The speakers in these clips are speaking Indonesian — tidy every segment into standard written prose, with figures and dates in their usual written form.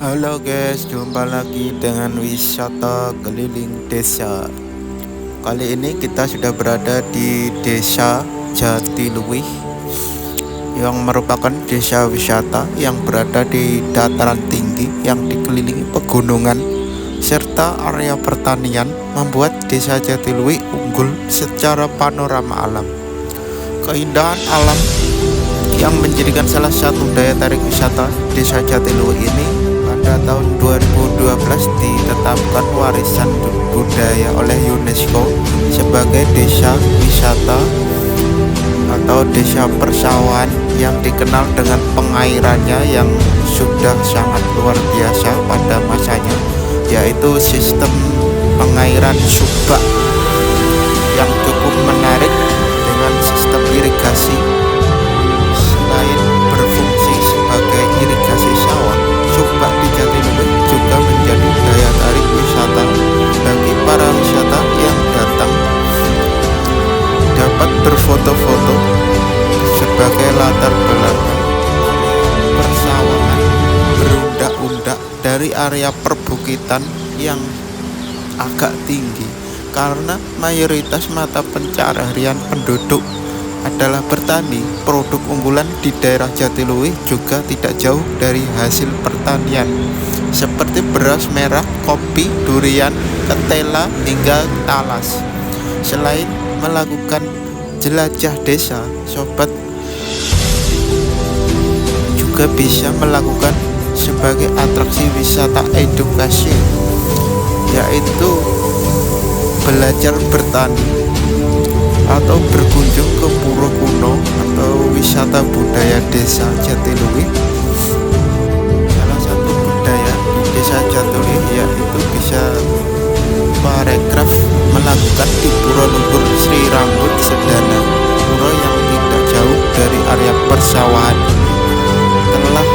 Halo guys, jumpa lagi dengan wisata keliling desa. Kali ini kita sudah berada di Desa Jatiluwih yang merupakan desa wisata yang berada di dataran tinggi yang dikelilingi pegunungan serta area pertanian, membuat Desa Jatiluwih unggul secara panorama alam. Keindahan alam yang menjadikan salah satu daya tarik wisata Desa Jatiluwih ini pada tahun 2012 ditetapkan warisan budaya oleh UNESCO sebagai desa wisata atau desa persawahan yang dikenal dengan pengairannya yang sudah sangat luar biasa pada masanya, yaitu sistem pengairan subak yang cukup menarik dengan sistem irigasi. Selain berfungsi sebagai irigasi sawah, subak di Jatiluwih juga menjadi daya tarik wisata bagi para wisata yang datang dapat berfoto-foto sebagai latar belakang persawahan berundak-undak dari area perbukitan yang agak tinggi, karena mayoritas mata pencaharian penduduk adalah bertani. Produk unggulan di daerah Jatiluwih juga tidak jauh dari hasil pertanian seperti beras merah, kopi, durian, ketela, hingga talas. Selain melakukan jelajah desa, sobat juga bisa melakukan sebagai atraksi wisata edukasi, yaitu belajar bertani atau berkunjung ke pura kuno atau wisata budaya Desa Jatiluwih. Salah satu budaya di Desa Jatiluwih yaitu bisa parekraf melakukan di Pura Luhur Sri Rambut Sedana. Pura yang tidak jauh dari area persawahan ini telah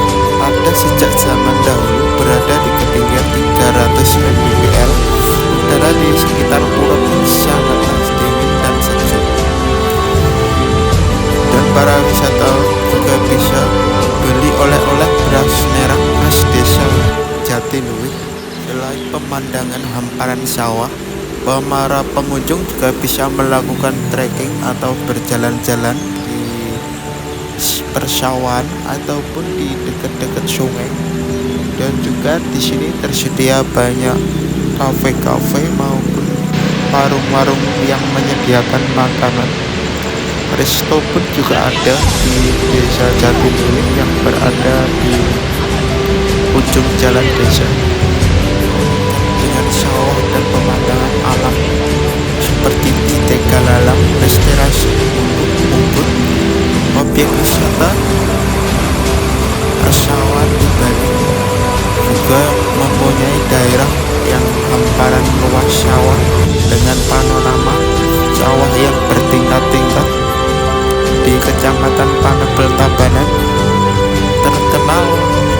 ada sejak zaman dahulu, berada di ketinggian 300 mdpl. Udara di sekitar pura pun sangatlah dingin dan sejuk, dan para wisatawan juga bisa beli oleh-oleh beras merah khas Desa Jatiluwih. Selain pemandangan hamparan sawah, para pengunjung juga bisa melakukan trekking atau berjalan-jalan di persawahan ataupun di dekat-dekat sungai. Dan juga di sini tersedia banyak kafe-kafe maupun warung-warung yang menyediakan makanan. Resto pun juga ada di Desa Jatiluwih yang berada di ujung jalan desa. Dengan sawah dan pemandangan alam seperti di Tegalalang, restorasi Ubud, objek wisata persawahan di Bali juga mempunyai daerah yang hamparan luas sawah dengan panorama sawah yang bertingkat-tingkat. Di Kecamatan Panebel Tabanan terkenal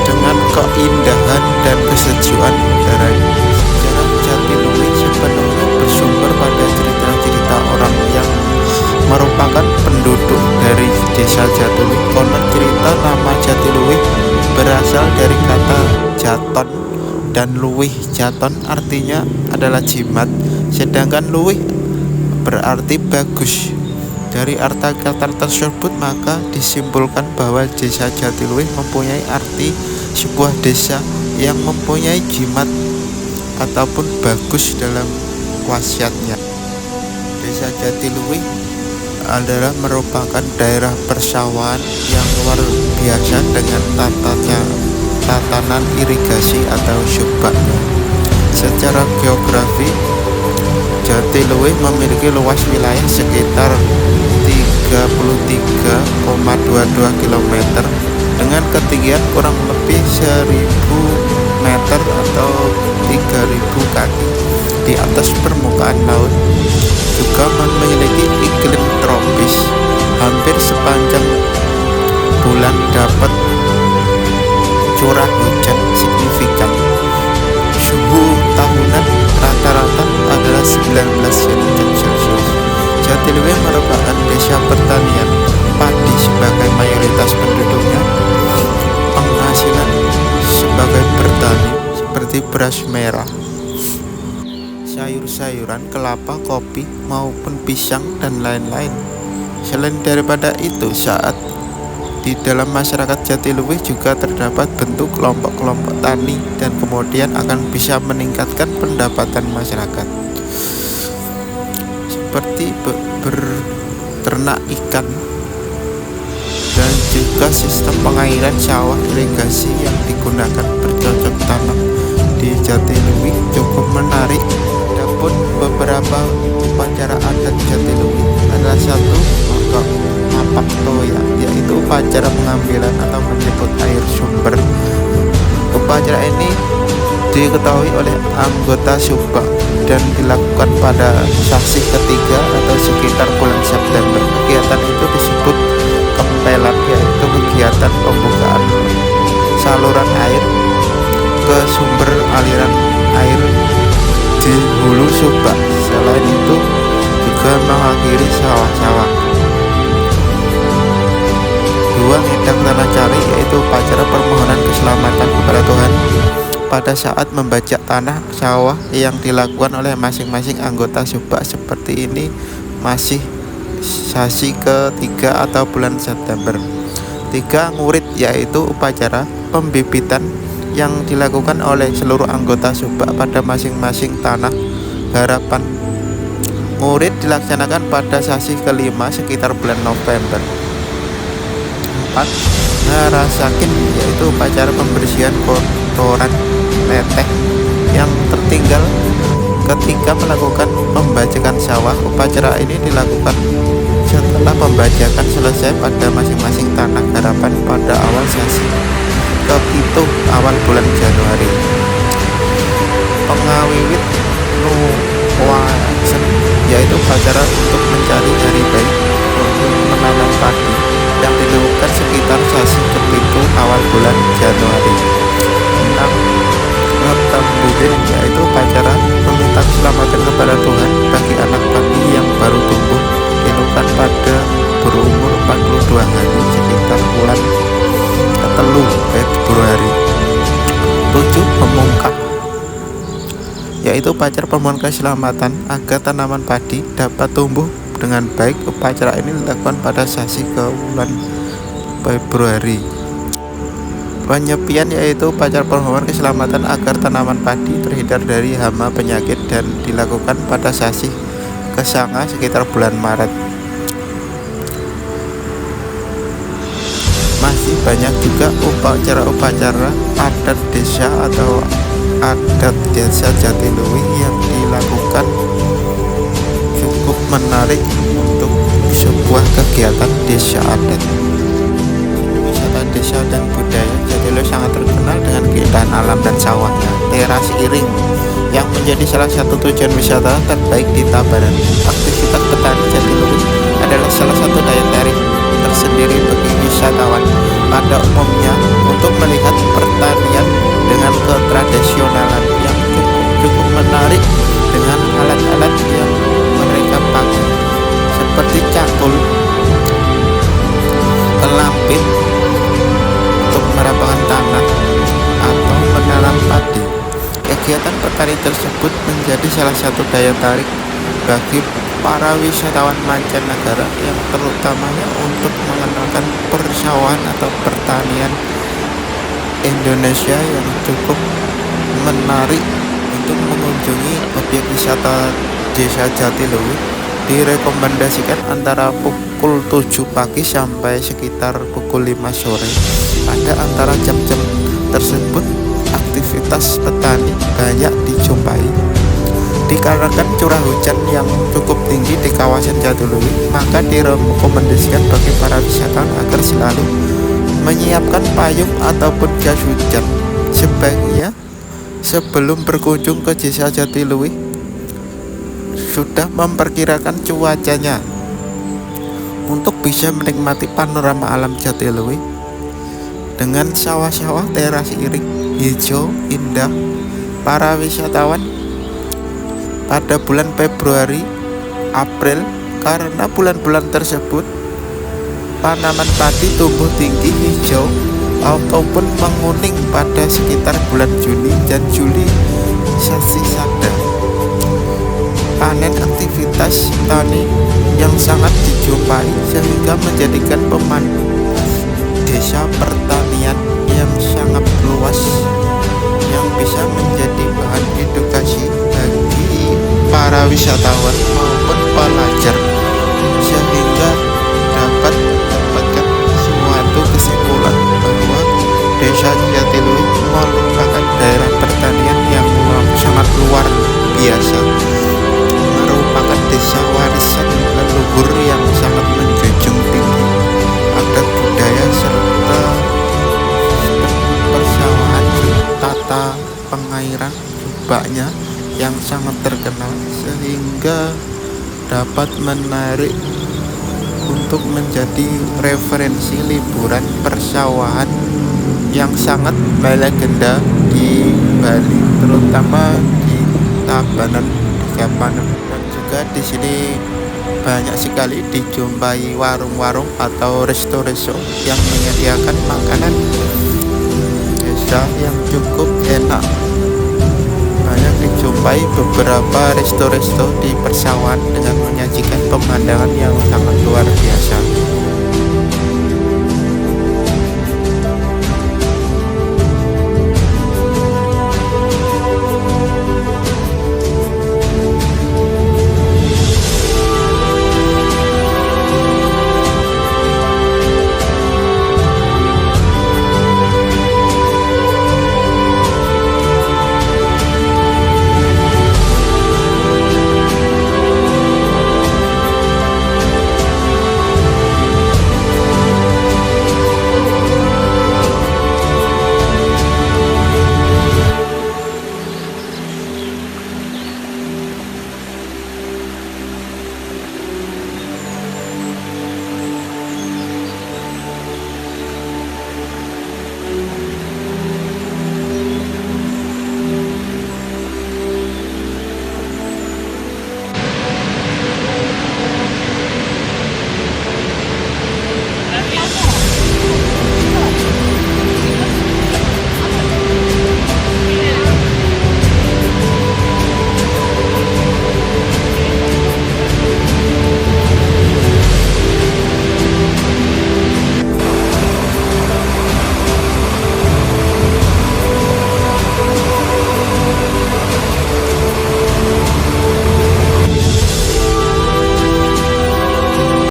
dengan keindahan dan kesejukan udaranya. Sejarah Jatiluwih sepenuhnya bersumber pada cerita-cerita orang yang merupakan penduduk dari Desa Jatiluwih. Konon cerita nama Jatiluwih berasal dari kata jaton dan luwih. Jaton artinya adalah jimat, sedangkan luwih berarti bagus. Dari arti kata tersebut maka disimpulkan bahwa Desa Jatiluwih mempunyai arti sebuah desa yang mempunyai jimat ataupun bagus dalam wasiatnya. Desa Jatiluwih adalah merupakan daerah persawahan yang luar biasa dengan tatanan irigasi atau subaknya. Secara geografi, Jatiluwih memiliki luas wilayah sekitar 33,22 km dengan ketinggian kurang lebih 1000 meter atau 3000 kaki di atas permukaan laut. Juga memiliki iklim tropis. Hampir sepanjang bulan dapat curah hujan signifikan. Suhu tahunan rata-rata adalah 19 derajat Celcius. Jatiluwih merupakan desa pertanian, padi sebagai mayoritas penduduknya, penghasilan sebagai bertani seperti beras merah, sayur-sayuran, kelapa, kopi, maupun pisang dan lain-lain. Selain daripada itu, saat di dalam masyarakat Jatiluwih juga terdapat bentuk kelompok-kelompok tani dan kemudian akan bisa meningkatkan pendapatan masyarakat seperti berternak ikan dan juga sistem pengairan sawah irigasi yang digunakan bercocok tanam di Jatiluwih cukup menarik. Adapun beberapa upacara adat Jatiluwih adalah satu Mapak Toya, yaitu upacara pengambilan atau menjemput air sumber. Upacara ini diketahui oleh anggota Subak dan dilakukan pada sasi ketiga atau sekitar bulan September. Kegiatan itu disebut Kempelan, yaitu kegiatan pembukaan saluran air ke sumber aliran air di hulu Subak. Selain itu juga mengakhiri sawah-sawah. Dua ngedang tanah cari, yaitu upacara permohonan keselamatan kepada Tuhan pada saat membajak tanah sawah yang dilakukan oleh masing-masing anggota Subak. Seperti ini masih sasi ketiga atau bulan September. Tiga ngurit, yaitu upacara pembibitan yang dilakukan oleh seluruh anggota Subak pada masing-masing tanah harapan. Ngurit dilaksanakan pada sasi kelima sekitar bulan November. 4. Ngarasakin, yaitu upacara pembersihan kotoran leteh yang tertinggal ketika melakukan pembajakan sawah. Upacara ini dilakukan setelah pembajakan selesai pada masing-masing tanah harapan pada awal sasi ke-7 awal bulan Januari. Pengawiwit Nuwasen, yaitu upacara untuk mencari hari baik untuk menanam padi yang dilakukan sekitar sasi ke-7 awal bulan Januari. 6. Ngetembudin, yaitu upacara meminta keselamatan kepada Tuhan bagi anak padi yang baru tumbuh, dilakukan pada berumur 42 hari sekitar bulan ketelu Februari. 7. Pemungkah, yaitu upacara permohonan keselamatan agar tanaman padi dapat tumbuh dengan baik. Upacara ini dilakukan pada sasi ke bulan Februari. Penyepian, yaitu upacara permohonan keselamatan agar tanaman padi terhindar dari hama penyakit dan dilakukan pada sasi ke-9 sekitar bulan Maret. Masih banyak juga upacara-upacara adat desa atau adat desa Jatiluwih yang dilakukan cukup menarik untuk sebuah kegiatan desa adat. Wisata desa dan budaya Jatiluwih sangat terkenal dengan keindahan alam dan sawahnya. Teras Iring yang menjadi salah satu tujuan wisata terbaik di Tabanan. Aktivitas petani Jatiluwih adalah salah satu daya tarik tersendiri bagi wisatawan pada umumnya untuk melihat pertanian dengan ketradisionalan yang cukup menarik dengan alat-alat yang mereka pakai seperti cakul, kelampit untuk merapangkan tanah atau menanam padi. Kegiatan petani tersebut menjadi salah satu daya tarik bagi para wisatawan mancanegara yang terutamanya untuk mengenalkan persawahan atau pertanian Indonesia yang cukup menarik. Untuk mengunjungi objek wisata desa Jatiluwih direkomendasikan antara pukul 7 pagi sampai sekitar pukul 5 sore. Pada antara jam-jam tersebut aktivitas petani banyak dijumpai. Dikarenakan curah hujan yang cukup tinggi di kawasan Jatiluwih, maka direkomendasikan bagi para wisatawan agar selalu menyiapkan payung ataupun jas hujan. Sebaiknya sebelum berkunjung ke desa Jatiluwih sudah memperkirakan cuacanya untuk bisa menikmati panorama alam Jatiluwih dengan sawah-sawah teras iring hijau indah. Para wisatawan pada bulan Februari, April, karena bulan-bulan tersebut tanaman padi tumbuh tinggi hijau ataupun menguning pada sekitar bulan Juni dan Juli sasi sada. Panen aktivitas tani yang sangat dijumpai sehingga menjadikan pemandu desa pertanian yang sangat luas yang bisa menjadi bahan edukasi bagi para wisatawan maupun pelajar, sehingga dapat mendapatkan suatu kesimpulan bahwa desa Jatiluwih merupakan daerah pertanian yang sangat luar biasa, merupakan desa warisan leluhur yang sangat menjunjung tinggi adat budaya serta persawahan tata pengairan subaknya yang sangat terkenal, sehingga dapat menarik untuk menjadi referensi liburan persawahan yang sangat melegenda di Bali, terutama di Tabanan, Gapanen. Dan juga di sini banyak sekali dijumpai warung-warung atau resto-resto yang menyediakan makanan desa yang cukup enak. Banyak dijumpai beberapa resto-resto di persawahan dengan menyajikan pemandangan yang sangat luar biasa.